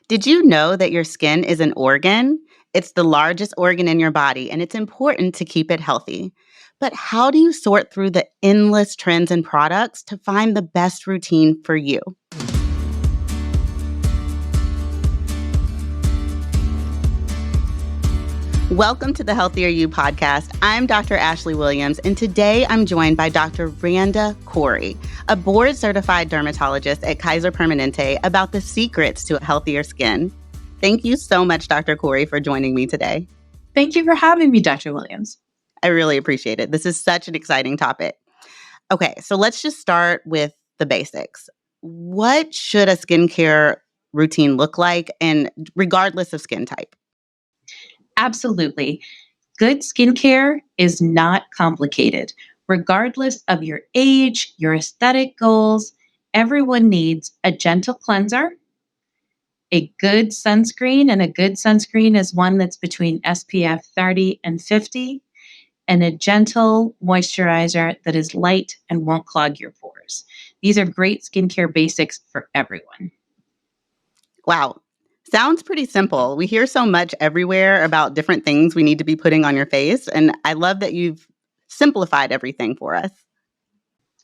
Did you know that your skin is an organ? It's the largest organ in your body, and it's important to keep it healthy. But how do you sort through the endless trends and products to find the best routine for you? Welcome to the Healthier You podcast. I'm Dr. Ashlee Williams, and today I'm joined by Dr. Randa Khoury, a board-certified dermatologist at Kaiser Permanente, about the secrets to a healthier skin. Thank you so much, Dr. Khoury, for joining me today. Thank you for having me, Dr. Williams. I really appreciate it. This is such an exciting topic. Okay, so let's just start with the basics. What should a skincare routine look like, and regardless of skin type? Absolutely. Good skincare is not complicated. Regardless of your age, your aesthetic goals, everyone needs a gentle cleanser, a good sunscreen, and a good sunscreen is one that's between SPF 30 and 50, and a gentle moisturizer that is light and won't clog your pores. These are great skincare basics for everyone. Wow. Sounds pretty simple. We hear so much everywhere about different things we need to be putting on your face, and I love that you've simplified everything for us.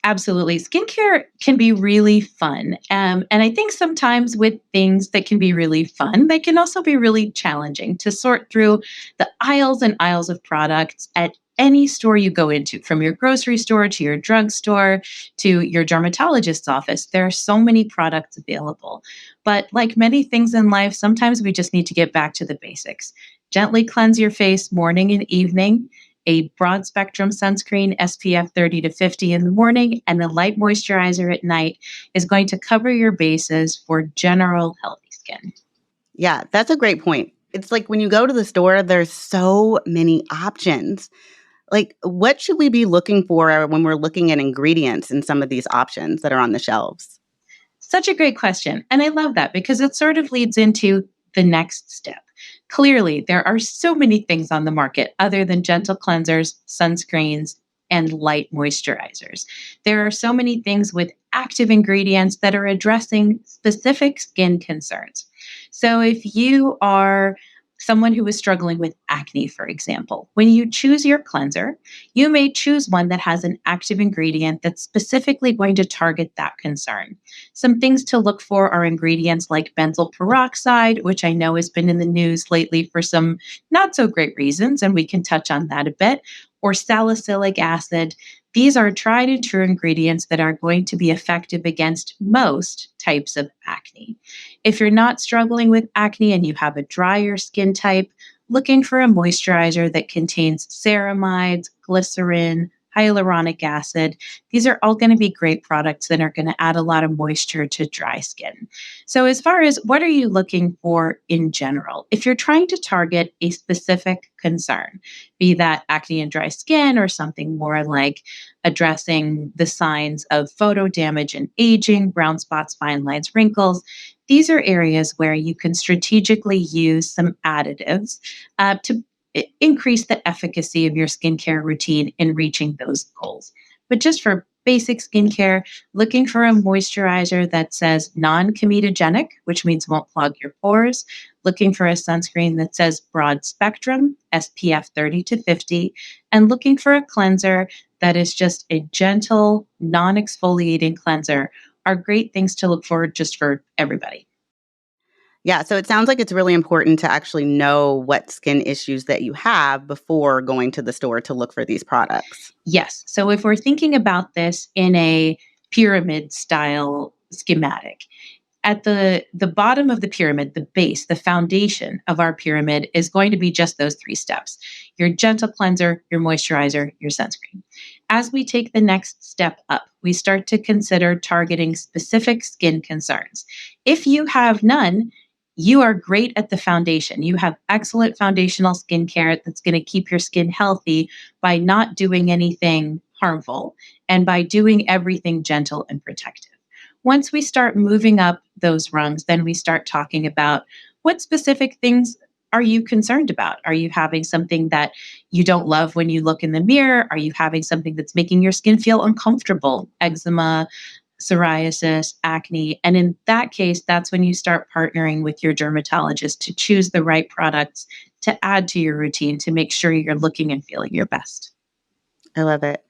Absolutely. Skincare can be really fun. And I think sometimes with things that can be really fun, they can also be really challenging to sort through the aisles and aisles of products at any store you go into, from your grocery store to your drugstore to your dermatologist's office. There are so many products available. But like many things in life, sometimes we just need to get back to the basics. Gently cleanse your face morning and evening. A broad spectrum sunscreen, SPF 30 to 50 in the morning, and a light moisturizer at night is going to cover your bases for general healthy skin. Yeah, that's a great point. It's like when you go to the store, there's so many options. Like, what should we be looking for when we're looking at ingredients in some of these options that are on the shelves? Such a great question. And I love that because it sort of leads into the next step. Clearly, there are so many things on the market other than gentle cleansers, sunscreens, and light moisturizers. There are so many things with active ingredients that are addressing specific skin concerns. So if you are someone who is struggling with acne, for example, when you choose your cleanser, you may choose one that has an active ingredient that's specifically going to target that concern. Some things to look for are ingredients like benzoyl peroxide, which I know has been in the news lately for some not so great reasons, and we can touch on that a bit, or salicylic acid. These are tried and true ingredients that are going to be effective against most types of acne. If you're not struggling with acne and you have a drier skin type, looking for a moisturizer that contains ceramides, glycerin, hyaluronic acid. These are all going to be great products that are going to add a lot of moisture to dry skin. So as far as what are you looking for in general, if you're trying to target a specific concern, be that acne and dry skin or something more like addressing the signs of photo damage and aging, brown spots, fine lines, wrinkles, these are areas where you can strategically use some additives to increase the efficacy of your skincare routine in reaching those goals. But just for basic skincare, looking for a moisturizer that says non-comedogenic, which means won't clog your pores, looking for a sunscreen that says broad spectrum, SPF 30 to 50, and looking for a cleanser that is just a gentle, non-exfoliating cleanser are great things to look for just for everybody. Yeah, so it sounds like it's really important to actually know what skin issues that you have before going to the store to look for these products. Yes. So if we're thinking about this in a pyramid style schematic, at the bottom of the pyramid, the base, the foundation of our pyramid is going to be just those three steps: your gentle cleanser, your moisturizer, your sunscreen. As we take the next step up, we start to consider targeting specific skin concerns. If you have none, you are great at the foundation. You have excellent foundational skincare that's going to keep your skin healthy by not doing anything harmful and by doing everything gentle and protective. Once we start moving up those rungs, then we start talking about what specific things are you concerned about? Are you having something that you don't love when you look in the mirror? Are you having something that's making your skin feel uncomfortable? Eczema, psoriasis, acne. And in that case, that's when you start partnering with your dermatologist to choose the right products to add to your routine to make sure you're looking and feeling your best. I love it.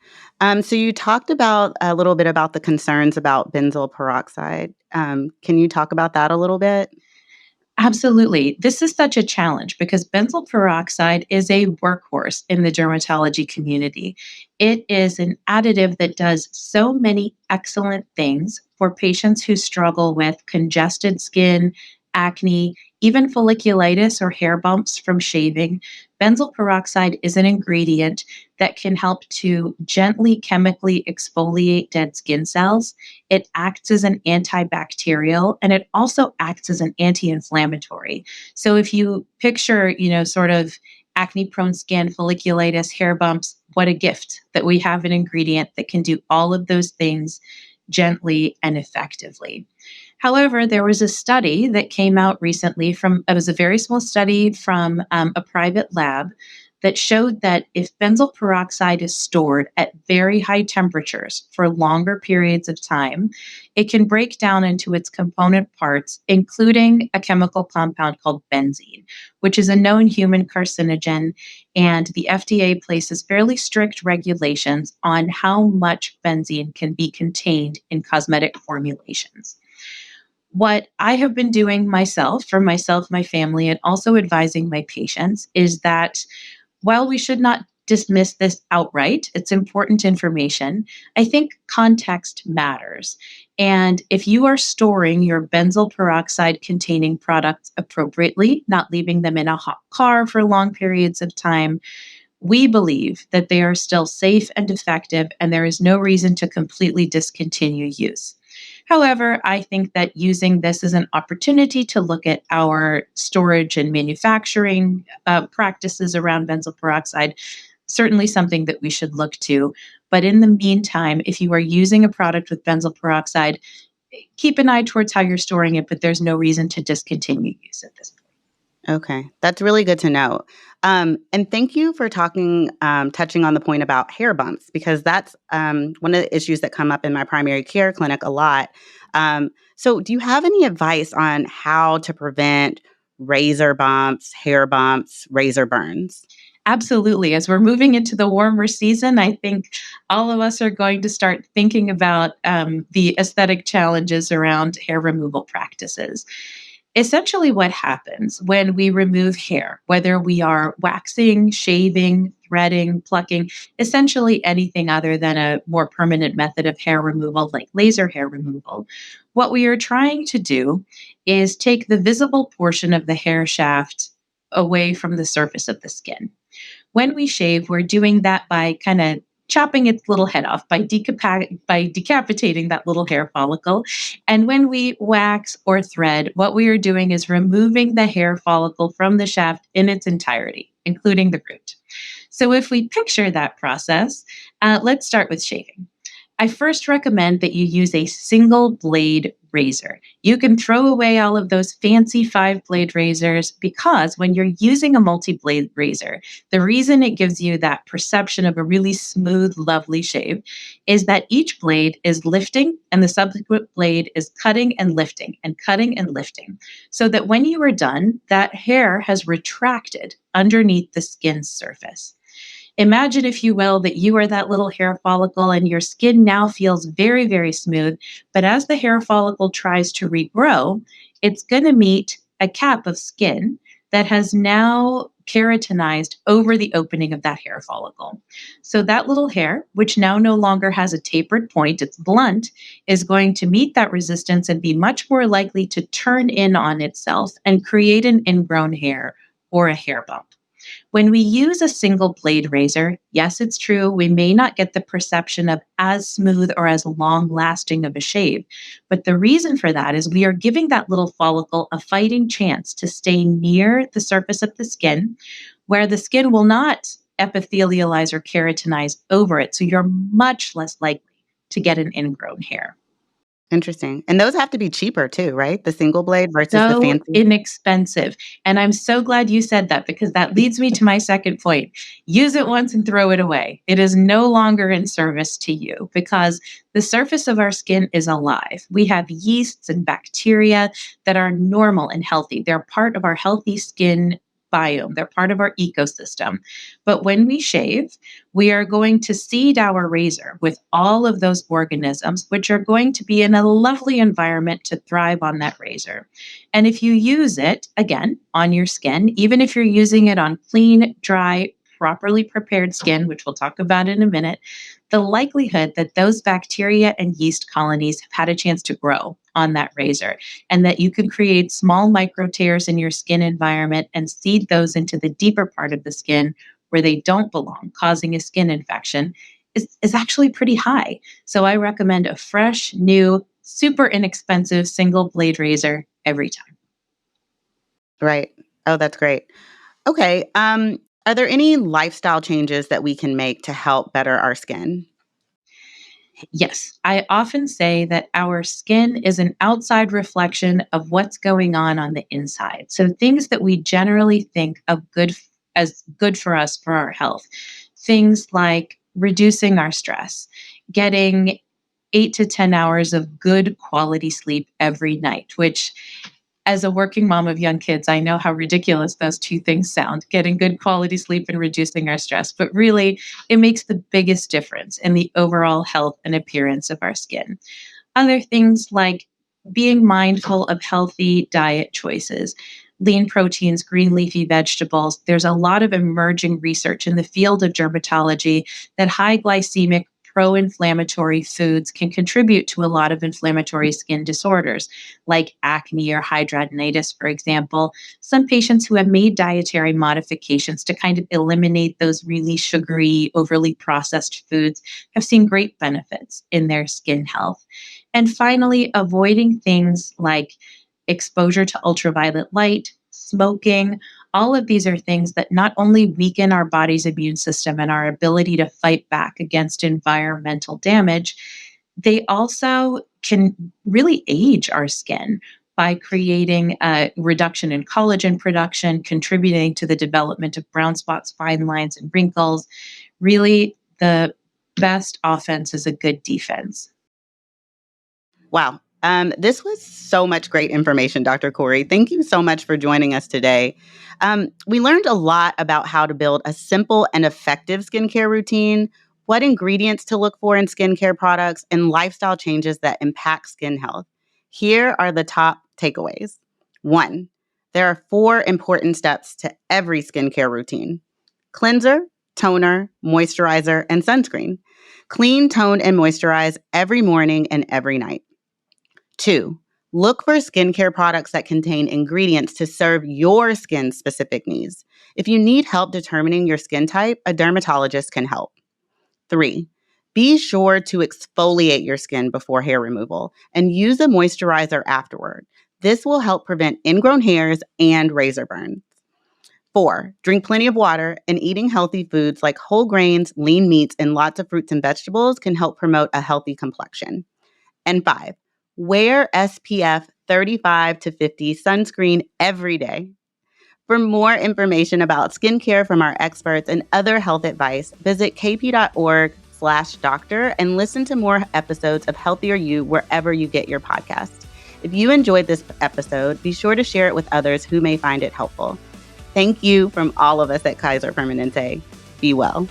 So you talked about a little bit about the concerns about benzoyl peroxide. Can you talk about that a little bit? Absolutely. This is such a challenge because benzoyl peroxide is a workhorse in the dermatology community. It is an additive that does so many excellent things for patients who struggle with congested skin, acne, even folliculitis or hair bumps from shaving. Benzoyl peroxide is an ingredient that can help to gently chemically exfoliate dead skin cells. It acts as an antibacterial and it also acts as an anti-inflammatory. So if you picture, sort of acne prone skin, folliculitis, hair bumps, what a gift that we have an ingredient that can do all of those things gently and effectively. However, there was a study that came out recently it was a very small study from a private lab that showed that if benzoyl peroxide is stored at very high temperatures for longer periods of time, it can break down into its component parts, including a chemical compound called benzene, which is a known human carcinogen. And the FDA places fairly strict regulations on how much benzene can be contained in cosmetic formulations. What I have been doing for myself, my family, and also advising my patients is that while we should not dismiss this outright, it's important information. I think context matters. And if you are storing your benzoyl peroxide containing products appropriately, not leaving them in a hot car for long periods of time, we believe that they are still safe and effective, and there is no reason to completely discontinue use. However, I think that using this as an opportunity to look at our storage and manufacturing practices around benzoyl peroxide, certainly something that we should look to. But in the meantime, if you are using a product with benzoyl peroxide, keep an eye towards how you're storing it, but there's no reason to discontinue use at this point. Okay, that's really good to know. And thank you for touching on the point about hair bumps, because that's one of the issues that come up in my primary care clinic a lot. So, do you have any advice on how to prevent razor bumps, hair bumps, razor burns? Absolutely. As we're moving into the warmer season, I think all of us are going to start thinking about the aesthetic challenges around hair removal practices. Essentially, what happens when we remove hair, whether we are waxing, shaving, threading, plucking, essentially anything other than a more permanent method of hair removal, like laser hair removal, what we are trying to do is take the visible portion of the hair shaft away from the surface of the skin. When we shave, we're doing that by kind of chopping its little head off, by decapitating that little hair follicle. And when we wax or thread, what we are doing is removing the hair follicle from the shaft in its entirety, including the root. So if we picture that process, let's start with shaving. I first recommend that you use a single blade razor. You can throw away all of those fancy 5-blade razors because when you're using a multi blade razor, the reason it gives you that perception of a really smooth, lovely shave is that each blade is lifting and the subsequent blade is cutting and lifting and cutting and lifting. So that when you are done, that hair has retracted underneath the skin's surface. Imagine, if you will, that you are that little hair follicle and your skin now feels very, very smooth. But as the hair follicle tries to regrow, it's going to meet a cap of skin that has now keratinized over the opening of that hair follicle. So that little hair, which now no longer has a tapered point, it's blunt, is going to meet that resistance and be much more likely to turn in on itself and create an ingrown hair or a hair bump. When we use a single blade razor, yes, it's true, we may not get the perception of as smooth or as long lasting of a shave. But the reason for that is we are giving that little follicle a fighting chance to stay near the surface of the skin, where the skin will not epithelialize or keratinize over it. So you're much less likely to get an ingrown hair. Interesting. And those have to be cheaper too, right? The single blade versus the So fancy. inexpensive. And I'm so glad you said that because that leads me to my second point. Use it once and throw it away. It is no longer in service to you because the surface of our skin is alive. We have yeasts and bacteria that are normal and healthy. They're part of our healthy skin biome, they're part of our ecosystem. But when we shave, we are going to seed our razor with all of those organisms, which are going to be in a lovely environment to thrive on that razor. And if you use it, again, on your skin, even if you're using it on clean, dry, properly prepared skin, which we'll talk about in a minute, the likelihood that those bacteria and yeast colonies have had a chance to grow on that razor and that you can create small micro tears in your skin environment and seed those into the deeper part of the skin where they don't belong, causing a skin infection, is actually pretty high. So I recommend a fresh, new, super inexpensive single blade razor every time. Right. Oh, that's great. Okay. Are there any lifestyle changes that we can make to help better our skin? Yes, I often say that our skin is an outside reflection of what's going on the inside. So things that we generally think of as good for us for our health, things like reducing our stress, getting 8 to 10 hours of good quality sleep every night, which as a working mom of young kids, I know how ridiculous those two things sound, getting good quality sleep and reducing our stress. But really, it makes the biggest difference in the overall health and appearance of our skin. Other things like being mindful of healthy diet choices, lean proteins, green leafy vegetables. There's a lot of emerging research in the field of dermatology that high glycemic, pro inflammatory foods can contribute to a lot of inflammatory skin disorders like acne or hidradenitis, for example. Some patients who have made dietary modifications to kind of eliminate those really sugary, overly processed foods have seen great benefits in their skin health. And finally, avoiding things like exposure to ultraviolet light, smoking. All of these are things that not only weaken our body's immune system and our ability to fight back against environmental damage, they also can really age our skin by creating a reduction in collagen production, contributing to the development of brown spots, fine lines, and wrinkles. Really, the best offense is a good defense. Wow. This was so much great information, Dr. Khoury. Thank you so much for joining us today. We learned a lot about how to build a simple and effective skincare routine, what ingredients to look for in skincare products, and lifestyle changes that impact skin health. Here are the top takeaways. 1, there are 4 important steps to every skincare routine: cleanser, toner, moisturizer, and sunscreen. Clean, tone, and moisturize every morning and every night. 2, look for skincare products that contain ingredients to serve your skin's specific needs. If you need help determining your skin type, a dermatologist can help. 3, be sure to exfoliate your skin before hair removal and use a moisturizer afterward. This will help prevent ingrown hairs and razor burns. 4, drink plenty of water, and eating healthy foods like whole grains, lean meats, and lots of fruits and vegetables can help promote a healthy complexion. And 5, wear SPF 35 to 50 sunscreen every day. For more information about skincare from our experts and other health advice, visit kp.org/doctor and listen to more episodes of Healthier You wherever you get your podcast. If you enjoyed this episode, be sure to share it with others who may find it helpful. Thank you from all of us at Kaiser Permanente. Be well.